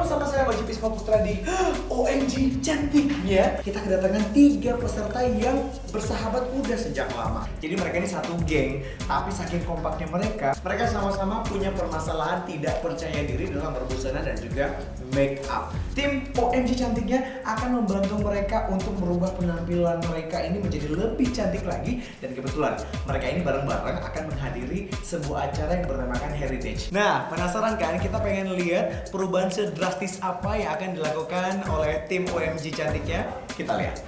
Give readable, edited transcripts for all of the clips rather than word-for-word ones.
ketemu sama saya Wajib Isma Putra di OMG Cantiknya. Kita kedatangan 3 peserta yang bersahabat udah sejak lama. Jadi mereka ini satu geng, tapi saking kompaknya mereka sama-sama punya permasalahan tidak percaya diri dalam berbusana dan juga make up. Tim OMG Cantiknya akan membantu mereka untuk merubah penampilan mereka ini menjadi lebih cantik lagi. Dan kebetulan mereka ini bareng-bareng akan menghadiri sebuah acara yang bernamakan Heritage. Nah, penasaran kan? Kita pengen lihat perubahan sedrastis apa yang akan dilakukan oleh tim OMG Cantiknya. Kita lihat.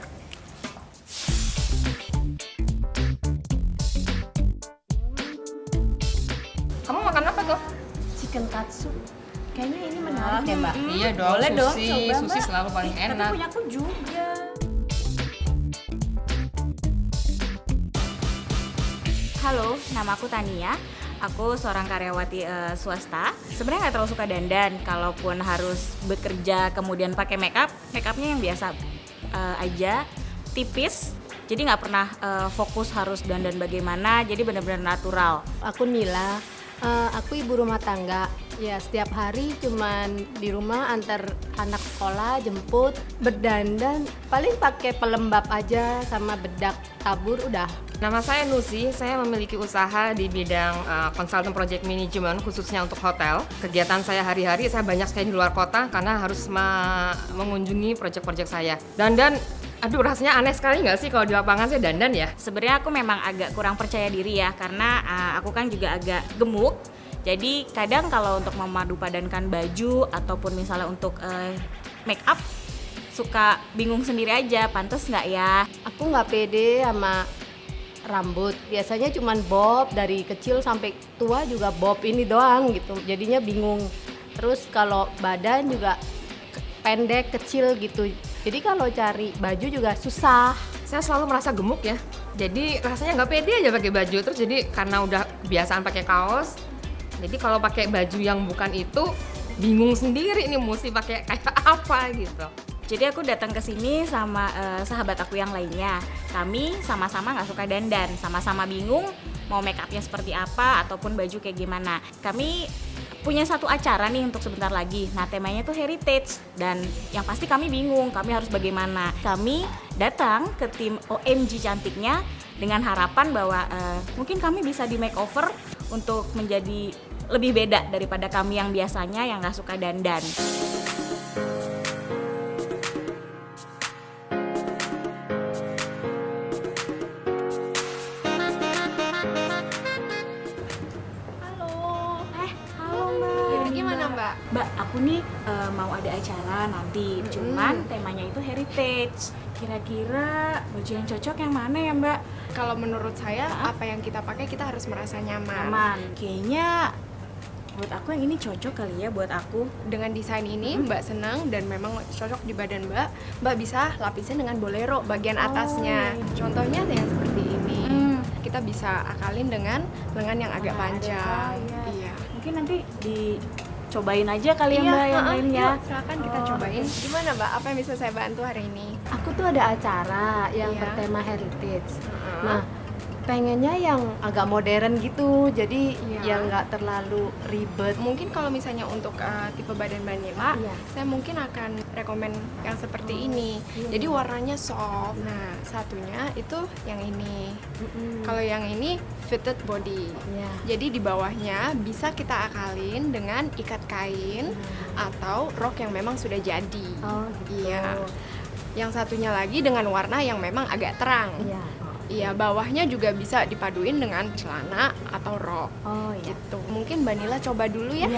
Kamu makan apa tuh? Chicken katsu. Kayaknya ini menarik ya, Mbak. Iya dong, Boleh dong, sushi, coba, sushi Mbak. selalu paling Tapi enak. punya aku juga. Halo, nama aku Tania. Aku seorang karyawati swasta. Sebenarnya nggak terlalu suka dandan. Kalaupun harus bekerja kemudian pakai makeupnya yang biasa aja, tipis. Jadi nggak pernah fokus harus dandan bagaimana. Jadi benar-benar natural. Aku Nila, aku ibu rumah tangga. Ya setiap hari cuman di rumah antar anak sekolah, jemput, berdandan. Paling pakai pelembab aja sama bedak tabur udah. Nama saya Nusi, saya memiliki usaha di bidang consultant project management khususnya untuk hotel. Kegiatan saya hari-hari saya banyak sekali di luar kota karena harus mengunjungi project-project saya. Dandan, aduh rasanya aneh sekali nggak sih kalau di lapangan saya dandan ya? Sebenarnya aku memang agak kurang percaya diri ya, karena aku kan juga agak gemuk. Jadi kadang kalau untuk memadupadankan baju ataupun misalnya untuk make up, suka bingung sendiri aja, pantas nggak ya? Aku nggak pede sama rambut, biasanya cuman bob, dari kecil sampai tua juga bob ini doang gitu, jadinya bingung. Terus kalau badan juga pendek, kecil gitu, jadi kalau cari baju juga susah. Saya selalu merasa gemuk ya, jadi rasanya nggak pede aja pakai baju. Terus jadi karena udah kebiasaan pakai kaos, jadi kalau pakai baju yang bukan itu bingung sendiri nih mesti pakai kayak apa gitu. Jadi aku datang ke sini sama sahabat aku yang lainnya. Kami sama-sama nggak suka dandan, sama-sama bingung mau make upnya seperti apa ataupun baju kayak gimana. Kami punya satu acara nih untuk sebentar lagi. Nah, temanya tuh heritage dan yang pasti kami bingung, kami harus bagaimana. Kami datang ke tim OMG Cantiknya dengan harapan bahwa mungkin kami bisa di makeover untuk menjadi lebih beda daripada kami yang biasanya yang nggak suka dandan. Mbak, aku nih mau ada acara nanti, cuman temanya itu heritage. Kira-kira baju yang cocok yang mana ya, Mbak? Kalau menurut saya, apa yang kita pakai kita harus merasa nyaman. Kayaknya buat aku yang ini cocok kali ya buat aku. Dengan desain ini Mbak senang dan memang cocok di badan Mbak bisa lapisin dengan bolero bagian atasnya. Contohnya yang seperti ini. Kita bisa akalin dengan lengan yang agak panjang. Iya. Mungkin nanti dicobain aja kali ya, Mbak, yang lainnya. Silakan kita cobain. Gimana Mbak? Apa yang bisa saya bantu hari ini? Aku tuh ada acara yang bertema heritage. Nah, pengennya yang agak modern gitu, jadi yang nggak terlalu ribet. Mungkin kalau misalnya untuk tipe badan Mbak Nila, saya mungkin akan rekomen yang seperti ini. Jadi warnanya soft. Nah, satunya itu yang ini. Kalau yang ini fitted body. Jadi di bawahnya bisa kita akalin dengan ikat kain atau rok yang memang sudah jadi. Iya. Yang satunya lagi dengan warna yang memang agak terang. Iya, bawahnya juga bisa dipaduin dengan celana atau rok. Gitu. Mungkin Mbak Nila coba dulu ya.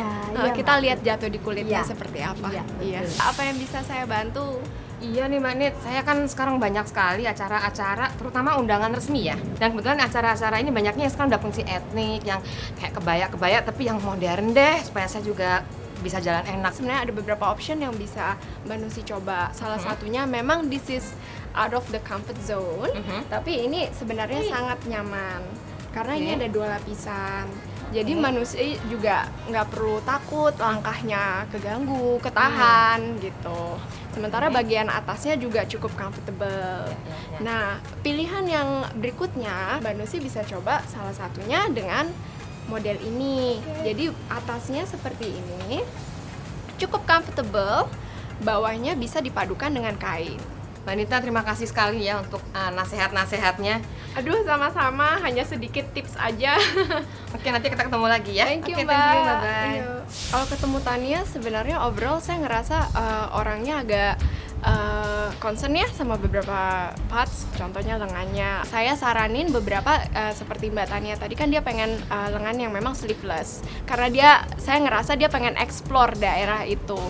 Kita lihat jatuh di kulitnya seperti apa. Iya. Apa yang bisa saya bantu? Iya nih Mbak Nit, saya kan sekarang banyak sekali acara-acara, terutama undangan resmi ya. Dan kebetulan acara-acara ini banyaknya sekarang udah fungsi etnik, yang kayak kebaya-kebaya tapi yang modern deh, supaya saya juga bisa jalan enak. Sebenarnya ada beberapa option yang bisa Mbak Nusi coba. Salah satunya memang this is out of the comfort zone, tapi ini sebenarnya sangat nyaman karena ini ada 2 lapisan. Jadi manusia juga nggak perlu takut langkahnya keganggu, ketahan gitu. Sementara bagian atasnya juga cukup comfortable. Nah, pilihan yang berikutnya Mbak Nusi bisa coba salah satunya dengan model ini. Jadi atasnya seperti ini, cukup comfortable, bawahnya bisa dipadukan dengan kain. Mbak Nita, terima kasih sekali ya untuk nasihat-nasihatnya. Aduh, sama-sama, hanya sedikit tips aja. Oke, nanti kita ketemu lagi ya. Thank you, Oke, Mbak. thank you, bye-bye. Iya. Kalau ketemu Tania, sebenarnya overall saya ngerasa orangnya agak concern ya sama beberapa parts, contohnya lengannya. Saya saranin beberapa seperti Mbak Tania tadi, kan dia pengen lengan yang memang sleeveless. Karena saya ngerasa dia pengen explore daerah itu.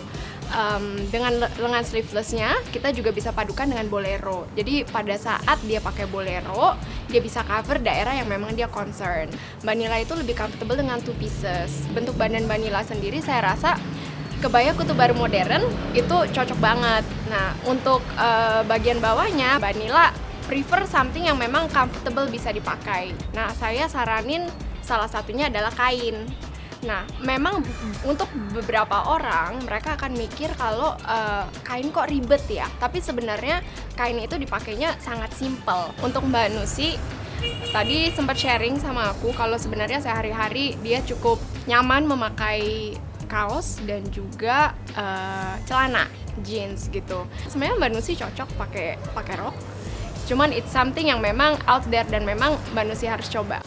Dengan lengan sleevelessnya kita juga bisa padukan dengan bolero. Jadi pada saat dia pakai bolero, dia bisa cover daerah yang memang dia concern. Mbak Nila itu lebih comfortable dengan two pieces. Bentuk badan Mbak Nila sendiri saya rasa kebaya kutu baru modern itu cocok banget. Nah, untuk bagian bawahnya Mbak Nila prefer something yang memang comfortable bisa dipakai. Nah, saya saranin salah satunya adalah kain. Nah, memang untuk beberapa orang mereka akan mikir kalau kain kok ribet ya. Tapi sebenarnya kain itu dipakainya sangat simple. Untuk Mbak Nusi tadi sempat sharing sama aku kalau sebenarnya sehari-hari dia cukup nyaman memakai kaos dan juga celana jeans gitu. Sebenarnya Mbak Nusi cocok pakai rok. Cuman it's something yang memang out there dan memang Mbak Nusi harus coba.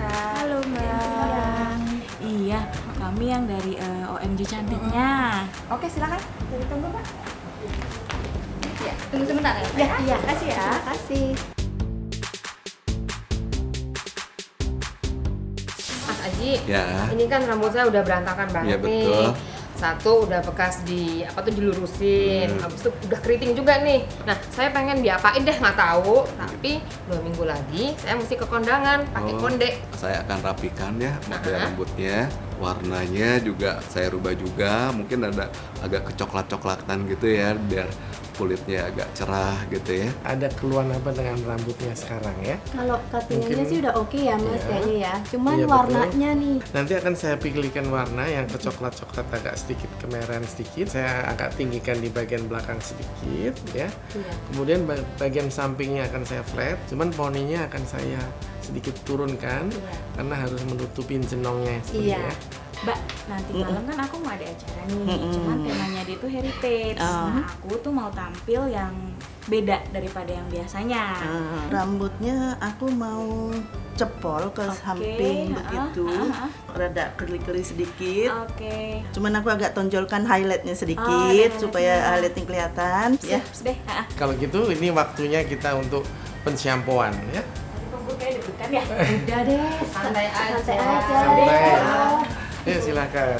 Halo Mbak. Iya, kami yang dari OMG Cantiknya. Oke, silakan. Tunggu, Pak. Ya, tunggu sebentar ya. Iya, kasih ya. Kasih. Mas Aji, Ya. ini kan rambut saya udah berantakan banget Iya, betul. nih. Satu udah bekas dilurusin, habis itu udah keriting juga nih. Nah, saya pengen diapain deh nggak tahu, tapi 2 minggu lagi saya mesti ke kondangan pakai konde. Saya akan rapikan ya model rambutnya, warnanya juga saya rubah juga, mungkin ada agak kecoklat-coklatan gitu ya, biar kulitnya agak cerah gitu ya. Ada keluhan apa dengan rambutnya sekarang ya? Kalau cuttingannya Mungkin- sih udah oke ya Mas Iya. kayaknya ya. Cuman Iya, betul. warnanya nih. Nanti akan saya pilihkan warna yang kecoklat-coklat agak sedikit kemerahan sedikit. Saya agak tinggikan di bagian belakang sedikit ya. Iya. Kemudian bagian sampingnya akan saya flat, cuman poninya akan saya sedikit turunkan karena harus menutupin jenongnya seperti Iya. ya. Mbak, nanti malam kan aku mau ada acara nih, cuman temanya dia tuh heritage. Nah, aku tuh mau tampil yang beda daripada yang biasanya. Rambutnya aku mau cepol ke samping begitu, rada keri-keri sedikit. Oke. Cuman aku agak tonjolkan highlightnya sedikit highlightnya. supaya highlightnya kelihatan ya. Siap deh. Kalau gitu ini waktunya kita untuk pensyampuan ya. Tadi kok gue kayak deg-degan ya. Udah deh, Santai aja. santai aja. Santai. Ya silakan.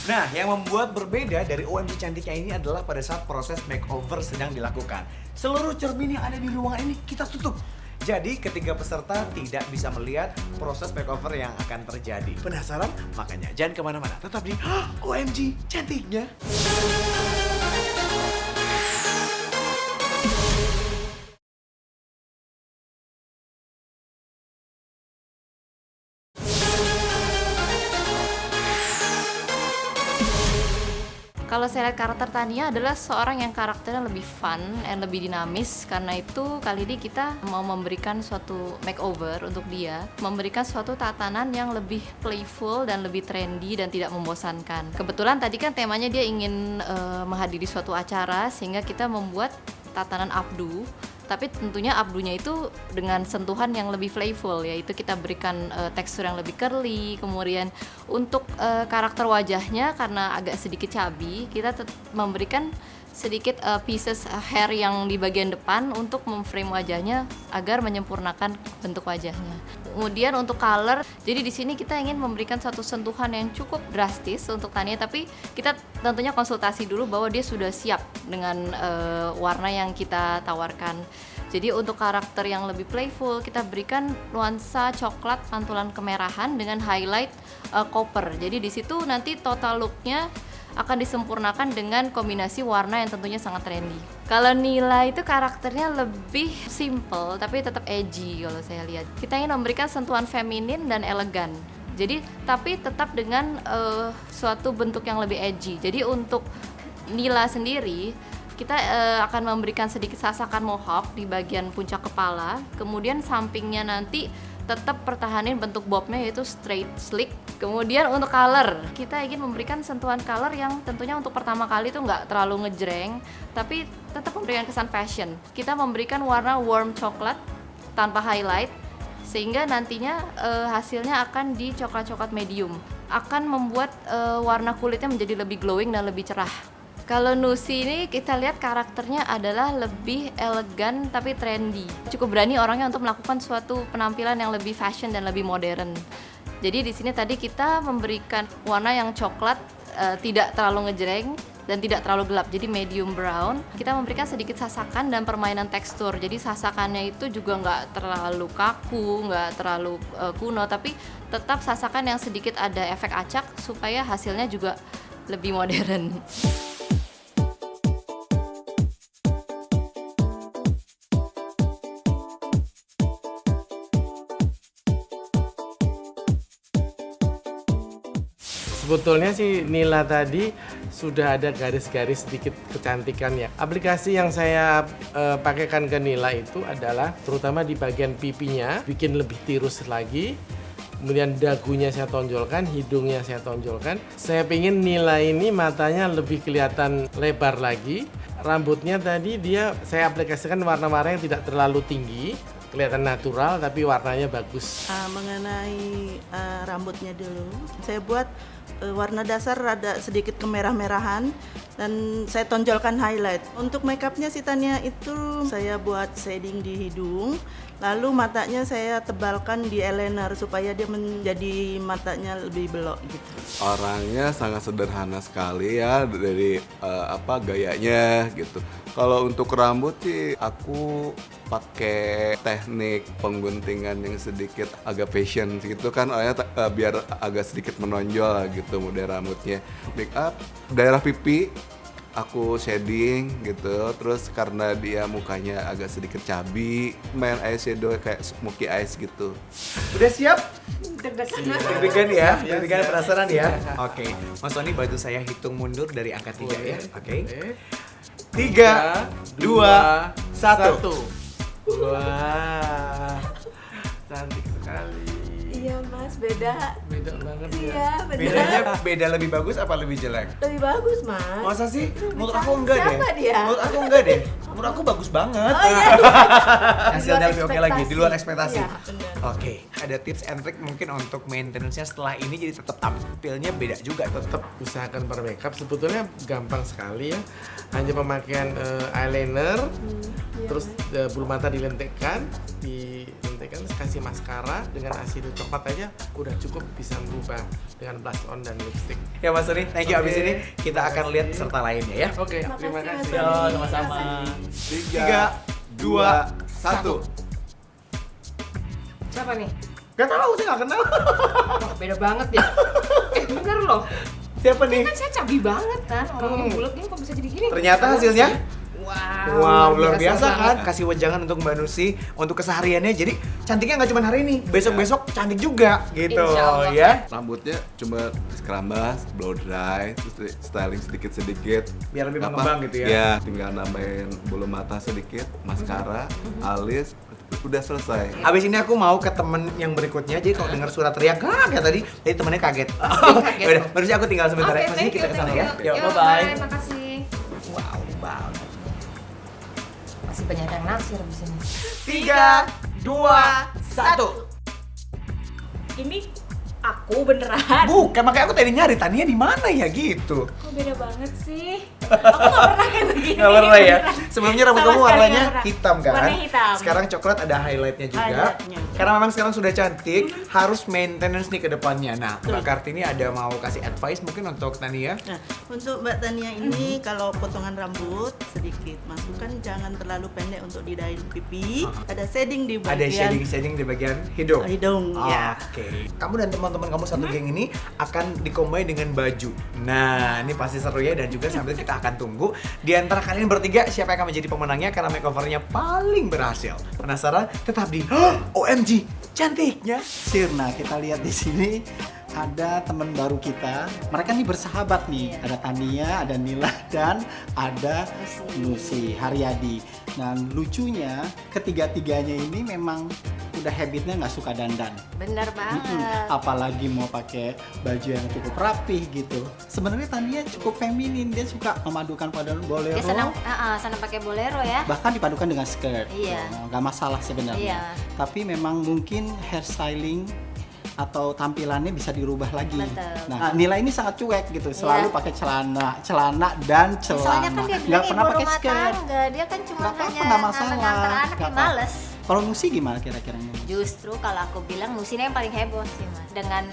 Nah, yang membuat berbeda dari OMG Cantiknya ini adalah pada saat proses makeover sedang dilakukan. Seluruh cermin yang ada di ruangan ini kita tutup. Jadi ketiga peserta tidak bisa melihat proses makeover yang akan terjadi. Penasaran? Makanya jangan kemana-mana. Tetap di OMG Cantiknya. Kalau saya lihat karakter Tania adalah seorang yang karakternya lebih fun dan lebih dinamis. Karena itu kali ini kita mau memberikan suatu makeover untuk dia, memberikan suatu tatanan yang lebih playful dan lebih trendy dan tidak membosankan. Kebetulan tadi kan temanya dia ingin menghadiri suatu acara, sehingga kita membuat tatanan abdu. Tapi tentunya abdunya itu dengan sentuhan yang lebih playful, yaitu kita berikan tekstur yang lebih curly. Kemudian untuk karakter wajahnya karena agak sedikit chubby, kita memberikan sedikit pieces hair yang di bagian depan untuk memframe wajahnya agar menyempurnakan bentuk wajahnya. Kemudian untuk color, jadi di sini kita ingin memberikan satu sentuhan yang cukup drastis untuk Tania, tapi kita tentunya konsultasi dulu bahwa dia sudah siap dengan warna yang kita tawarkan. Jadi untuk karakter yang lebih playful, kita berikan nuansa coklat pantulan kemerahan dengan highlight copper. Jadi di situ nanti total looknya akan disempurnakan dengan kombinasi warna yang tentunya sangat trendy. Kalau Nila itu karakternya lebih simple tapi tetap edgy kalau saya lihat. Kita ingin memberikan sentuhan feminin dan elegan. Jadi tapi tetap dengan suatu bentuk yang lebih edgy. Jadi untuk Nila sendiri kita akan memberikan sedikit sasakan mohawk di bagian puncak kepala. Kemudian sampingnya nanti tetap pertahanin bentuk bobnya yaitu straight slick. Kemudian untuk color, kita ingin memberikan sentuhan color yang tentunya untuk pertama kali itu nggak terlalu ngejreng, tapi tetap memberikan kesan fashion. Kita memberikan warna warm coklat tanpa highlight, sehingga nantinya hasilnya akan di coklat-coklat medium. Akan membuat warna kulitnya menjadi lebih glowing dan lebih cerah. Kalau Nusi ini kita lihat karakternya adalah lebih elegan tapi trendy. Cukup berani orangnya untuk melakukan suatu penampilan yang lebih fashion dan lebih modern. Jadi di sini tadi kita memberikan warna yang coklat, tidak terlalu ngejreng dan tidak terlalu gelap, jadi medium brown. Kita memberikan sedikit sasakan dan permainan tekstur. Jadi sasakannya itu juga nggak terlalu kaku, nggak terlalu kuno, tapi tetap sasakan yang sedikit ada efek acak supaya hasilnya juga lebih modern. Sebetulnya sih Nila tadi sudah ada garis-garis sedikit kecantikan ya. Aplikasi yang saya pakaikan ke Nila itu adalah terutama di bagian pipinya, bikin lebih tirus lagi. Kemudian dagunya saya tonjolkan, hidungnya saya tonjolkan. Saya pengen Nila ini matanya lebih kelihatan lebar lagi. Rambutnya tadi saya aplikasikan warna-warna yang tidak terlalu tinggi, kelihatan natural tapi warnanya bagus. Mengenai rambutnya dulu, saya buat warna dasar rada sedikit kemerah-merahan dan saya tonjolkan highlight. Untuk makeupnya si Tania itu saya buat shading di hidung, lalu matanya saya tebalkan di eyeliner supaya dia menjadi matanya lebih belok gitu. Orangnya sangat sederhana sekali ya dari gayanya gitu. Kalau untuk rambut sih aku pakai teknik pengguntingan yang sedikit agak fashion gitu kan, biar agak sedikit menonjol gitu model rambutnya. Make up daerah pipi aku shading gitu, terus karena dia mukanya agak sedikit cabi, main eyeshadow kayak smoky eyes gitu. Udah siap? Deg-degan ya? Deg-degan penasaran ya? Oke, Mas Sony bantu saya hitung mundur dari angka 3 ya. Oke. 3, 2, 1. Wah, cantik sekali. Iya Mas, beda. Beda banget ya. Iya, Bedanya beda lebih bagus apa lebih jelek? Lebih bagus Mas. Masa sih? Menurut aku enggak deh. Siapa dia? Menurut aku enggak deh. Menurut aku bagus banget. Oh iya. Hasilnya lebih oke lagi, di luar ekspektasi. Iya, benar. Oke, ada tips and trick mungkin untuk maintenance-nya setelah ini jadi tetap tampilnya beda juga. Tetap usahakan bermakeup, sebetulnya gampang sekali ya. Hanya pemakaian eyeliner, terus bulu mata dilentikkan, kasih maskara dengan eyeshadow coklat aja udah cukup, bisa berubah dengan blush on dan lipstick. Ya Mas Sony, thank you. Abis ini kita akan lihat peserta lainnya ya. Oke, terima kasih. Yo, sama-sama. 3, 2, 1. Siapa nih? Gak tahu, saya gak kenal. Wah, beda banget ya. Bener loh. Siapa nih? Kan saya cabi banget kan, orang bulat gini kok bisa jadi gini. Ternyata hasilnya Wow, luar biasa kan? banget. Kasih wejangan untuk Mbak Nusi untuk kesehariannya. Jadi cantiknya nggak cuma hari ini, besok-besok cantik juga gitu Insya Allah. ya. Rambutnya cuma scrambas, blow dry, terus styling sedikit-sedikit. Biar lebih mengembang gitu ya. Ya, tinggal nambahin bulu mata sedikit, maskara, alis, udah selesai. Abis ini aku mau ke temen yang berikutnya. Jadi kalau dengar suara teriak kayak tadi, jadi temennya kaget. Kaget. Udah, Mbak Nusi aku tinggal sebentar ya. Oke, Mas ini thank kita you, kesana thank ya. you. Yuk, bye-bye. Makasih. Wow, banget. Masih banyak yang naksir di sini. 3, 2, 1. Ini Aku beneran. Bukan, makanya aku tadi nyari Tania di mana ya gitu. Kok beda banget sih? Aku gak pernah kayak begini. Nggak pernah ya? Sebelumnya rambut Sama kamu sekali warnanya nggak pernah. hitam kan? Warna hitam. Sekarang coklat ada highlightnya juga. Highlightnya. Karena memang sekarang sudah cantik, harus maintenance nih ke depannya. Nah, Mbak Kartini ada mau kasih advice mungkin untuk Tania? Nah, untuk Mbak Tania ini kalau potongan rambut sedikit masukkan, jangan terlalu pendek untuk didain pipi. Ada shading di Ada bagian shading di bagian hidung. hidung ya. Oke. Kamu dan teman-teman kamu satu geng ini akan dikombin dengan baju. Nah, ini pasti seru ya, dan juga sambil kita akan tunggu di antara kalian bertiga siapa yang akan menjadi pemenangnya karena makeovernya paling berhasil. Penasaran? Tetap di OMG cantiknya. Sirna, kita lihat di sini ada teman baru kita. Mereka nih bersahabat nih. Ada Tania, ada Nila, dan ada Nusi Haryadi. Dan lucunya ketiga-tiganya ini memang udah habitnya nggak suka dandan. Bener banget. Apalagi mau pakai baju yang cukup rapih gitu. Sebenarnya Tania cukup feminin, dia suka memadukan pada bolero. Dia senang pakai bolero ya. Bahkan dipadukan dengan skirt. Iya. Nggak masalah sebenarnya. Iya. Tapi memang mungkin hairstyling atau tampilannya bisa dirubah lagi. Betul. Nah, Nila ini sangat cuek gitu, selalu Iya. pakai celana dan celana. Soalnya kan dia Nggak bilang pernah ibu pakai rumah skirt. tangga, dia kan cuma Nggak apa-apa, hanya nggak masalah. nganter anak, Nggak ya apa-apa. males. Kalau Nusi gimana kira-kira? Justru kalau aku bilang Nusina yang paling heboh sih mas, dengan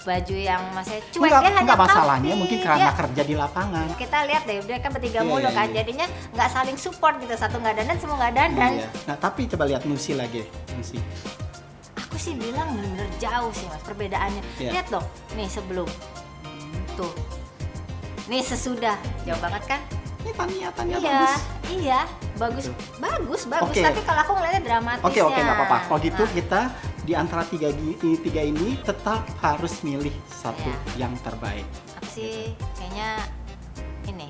baju yang masih cuek, dia hanya Enggak masalahnya comfy. mungkin karena Dia- kerja di lapangan. kita lihat deh, dia kan bertiga Iya, mulu iya, kan, iya. jadinya nggak saling support gitu, satu nggak dandan, semua nggak dandan. Iya. Nah, tapi coba lihat Nusi lagi. Nusi. Aku sih bilang bener-bener jauh sih mas perbedaannya. Iya. Lihat dong, nih sebelum, tuh, nih sesudah, jauh banget kan? Ini Tania Iya, bagus. iya, bagus, bagus. Oke. Tapi kalau aku ngeliatnya dramatisnya. Oke, nggak apa-apa. Kalau gitu Nah, kita di antara tiga ini tetap harus milih satu Iya. yang terbaik. apa sih? Kayaknya ini.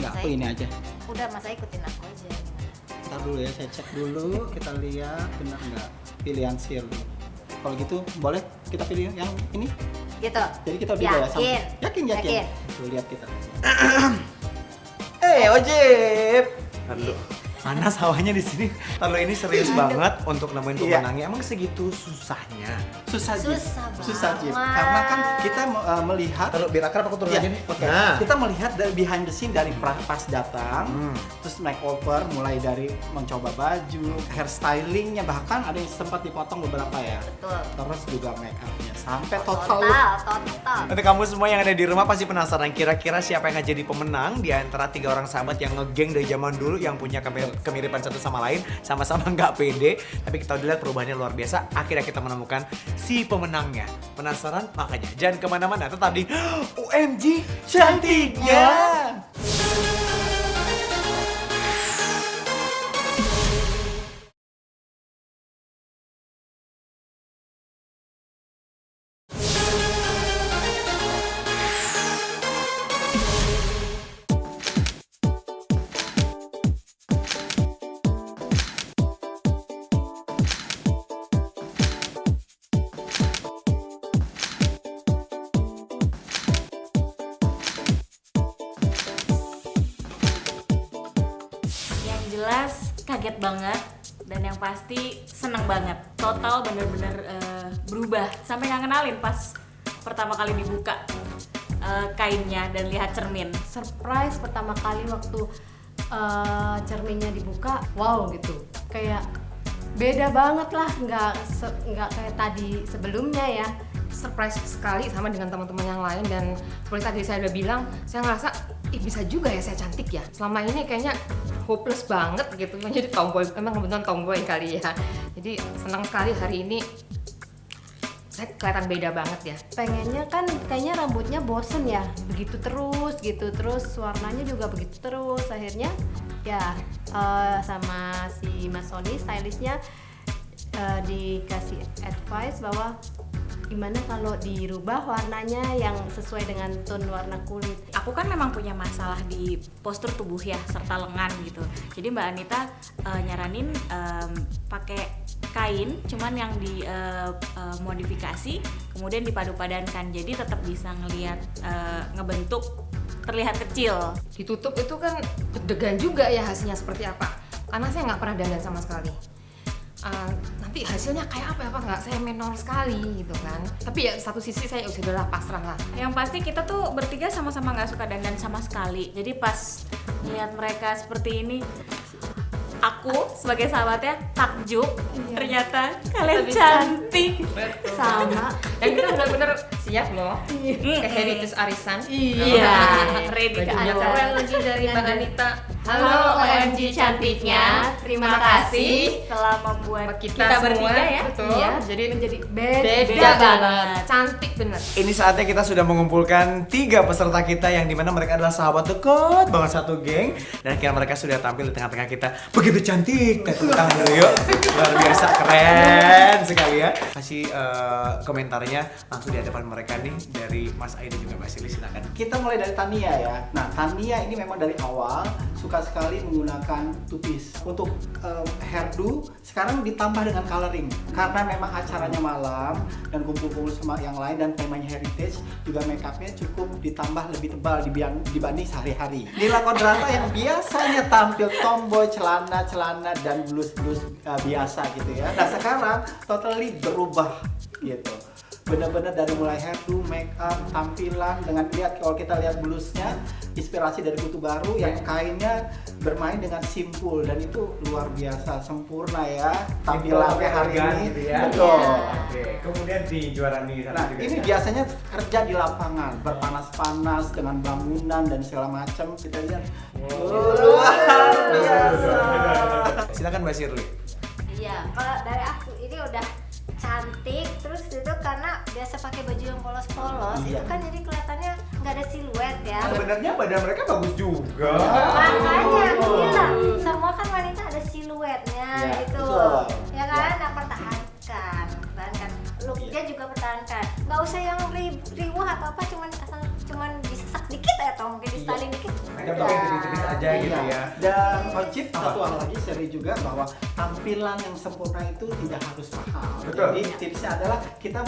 Nggak, aku Saya- ini aja. Udah, masa ikutin aku aja. Ntar dulu ya, saya cek dulu, kita lihat benar nggak pilihan Shirley. Kalau gitu boleh kita pilih yang ini? Gitu. Jadi kita beda ya sama. Yakin? Yakin. Tuh lihat kita. Ojib. Lalu panas hawanya di sini. Lalu ini serius banget untuk nemuin Iya. pemenangnya. Emang segitu susahnya? Susah Jip. Susah Jip. banget. Karena kan kita melihat. Lalu biar akrab aku turun Iya, aja nih. oke. Nah. Kita melihat dari behind the scene dari pas datang, terus makeover, mulai dari mencoba baju, hairstylingnya, bahkan ada yang sempat dipotong beberapa ya. Betul. Terus juga make upnya sampai total. Total. Nanti kamu semua yang ada di rumah pasti penasaran kira-kira siapa yang akan jadi pemenang di antara tiga orang sahabat yang ngegeng dari zaman dulu yang punya kemiripan satu sama lain, sama-sama nggak pede. Tapi kita udah lihat perubahannya luar biasa. Akhirnya kita menemukan si pemenangnya. Penasaran? Makanya jangan kemana-mana, tetap di OMG cantiknya. Yang jelas kaget banget dan yang pasti seneng banget. Total bener-bener berubah sampai nggak kenalin pas pertama kali dibuka kainnya dan lihat cermin. Surprise pertama kali waktu cerminnya dibuka, wow gitu, kayak beda banget lah, nggak kayak tadi sebelumnya ya. Surprise sekali sama dengan teman-teman yang lain, dan seperti tadi saya udah bilang, saya ngerasa bisa juga ya saya cantik ya. Selama ini kayaknya hopeless banget gitu, menjadi tomboy, emang kebetulan tomboy kali ya. Jadi senang sekali hari ini saya kelihatan beda banget ya. Pengennya kan kayaknya rambutnya bosen ya, begitu terus gitu, terus warnanya juga begitu terus. Akhirnya ya sama si Mas Sony stylistnya dikasih advice bahwa gimana kalau dirubah warnanya yang sesuai dengan tone warna kulit. Aku kan memang punya masalah di postur tubuh ya, serta lengan gitu. Jadi Mbak Anita nyaranin pakai kain, cuman yang di modifikasi, kemudian dipadu-padankan. Jadi tetap bisa ngelihat ngebentuk terlihat kecil. Ditutup itu kan deg-degan juga ya hasilnya seperti apa. Karena saya nggak pernah dandan sama sekali. nanti hasilnya kayak apa nggak, saya menor sekali gitu kan. Tapi ya satu sisi saya udahlah pasrah lah. Yang pasti kita tuh bertiga sama-sama nggak suka dandan sama sekali. Jadi pas lihat mereka seperti ini, aku sebagai sahabatnya takjub. Ternyata kalian cantik. Sama. Dan kita benar-benar siap loh ke Heritage Arisan. Iya. Ready ke Bajunya acara. keren lagi dari Mbak Anita. Halo OMG cantiknya, terima kasih telah membuat kita bertiga ya. Betul. Iya, Jadi menjadi beda banget. Cantik bener. Ini saatnya kita sudah mengumpulkan 3 peserta kita yang dimana mereka adalah sahabat dekat banget satu geng. Dan akhirnya mereka sudah tampil di tengah-tengah kita. Begitu cantik. Tepuk tangan dulu yuk. Luar biasa, keren sekali ya. Kasih komentarnya langsung di hadapan mereka nih dari Mas Ai dan juga Mbak Silly, silakan. Kita mulai dari Tania ya. Nah, Tania ini memang dari awal suka sekali menggunakan two-piece. Untuk hairdo sekarang ditambah dengan coloring. Karena memang acaranya malam dan kumpul-kumpul sama yang lain dan temanya heritage, juga makeupnya cukup ditambah lebih tebal dibanding sehari-hari. Nila Kodrata yang biasanya tampil tomboy, celana dan blus-blus biasa gitu ya. Nah, sekarang totally berubah gitu. Benar-benar dari mulai hairdo, make up, tampilan, dengan kalau kita lihat blusnya inspirasi dari Kutu Baru yang kainnya bermain dengan simpul dan itu luar biasa sempurna ya tampilannya hari ini gitu ya. Betul. Oke, kemudian di juara nih Nah, ini biasanya kerja di lapangan, berpanas-panas dengan bangunan dan segala macam. Kita lihat luar biasa. Silakan Mbak Shirley. Iya, kalau dari aku ini udah cantik, terus itu karena biasa pakai baju yang polos-polos, Iya. itu kan jadi kelihatannya nggak ada siluet ya. Sebenarnya badan mereka bagus juga. Makanya aku bilang, semua kan wanita ada siluetnya Ya, gitu, betul. ya kan? Nah, pertahankan, looknya juga pertahankan. Nggak usah yang riuh atau apa, cuman disesak dikit atau mungkin di styling dikit. Ada pakai tipis-tipis aja gitu ya. Dan Ojip satu hal lagi seri juga bahwa tampilan yang sempurna itu tidak harus mahal. Betul. Jadi tipsnya adalah kita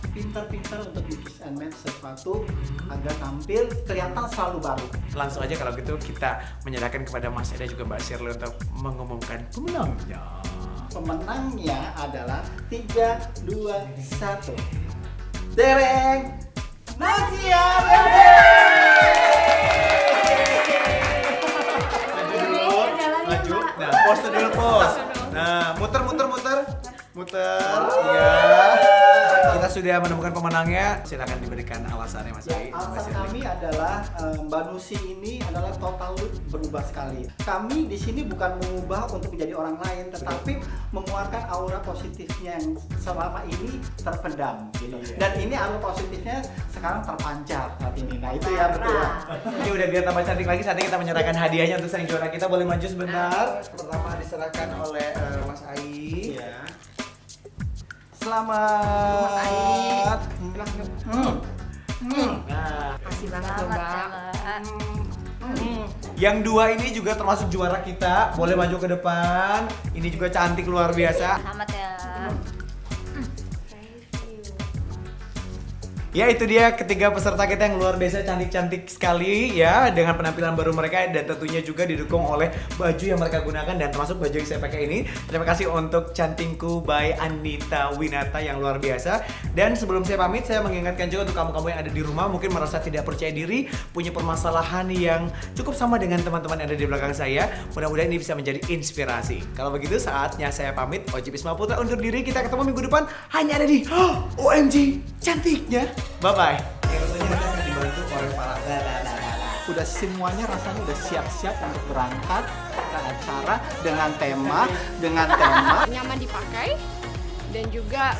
pintar-pintar untuk mix and match sesuatu agar tampil kelihatan selalu baru. Langsung aja kalau gitu kita menyerahkan kepada Mas Eda juga Mbak Shirley untuk mengumumkan pemenangnya. Pemenangnya adalah 3, 2, 1. Dereng Nasia Bebe. Maju. Nah, pose dulu pose. Nah, muter. Ya. Kita sudah menemukan pemenangnya. Silakan diberikan alasannya Mas Ai. Alasan kami adalah Mbak Nusi ini adalah total berubah sekali. Kami di sini bukan mengubah untuk menjadi orang lain, tetapi mengeluarkan aura positifnya yang selama ini terpendam. Gitu. Dan ini aura positifnya sekarang terpancar saat ini. Nah itu ya betul. Ini udah biar tambah cantik lagi, saatnya kita menyerahkan hadiahnya untuk sang juara kita. Boleh maju sebentar. Pertama diserahkan oleh Mas Ai. Iya. Selamat. Nah, Kasih banget loh Selamat Mbak. ya, Mbak. yang 2 ini juga termasuk juara kita. Boleh maju ke depan. Ini juga cantik luar biasa. Selamat ya. Ya itu dia ketiga peserta kita yang luar biasa cantik-cantik sekali ya dengan penampilan baru mereka dan tentunya juga didukung oleh baju yang mereka gunakan dan termasuk baju yang saya pakai ini. Terima kasih untuk Cantingku by Anita Winata yang luar biasa. Dan sebelum saya pamit saya mengingatkan juga untuk kamu-kamu yang ada di rumah mungkin merasa tidak percaya diri, punya permasalahan yang cukup sama dengan teman-teman yang ada di belakang saya. Mudah-mudahan ini bisa menjadi inspirasi. Kalau begitu saatnya saya pamit. Ojip Isma Putra undur diri. Kita ketemu minggu depan hanya ada di OMG cantiknya. Bye-bye. Dibantu oleh para Udah semuanya rasanya udah siap-siap untuk berangkat ke acara dengan tema Nyaman dipakai dan juga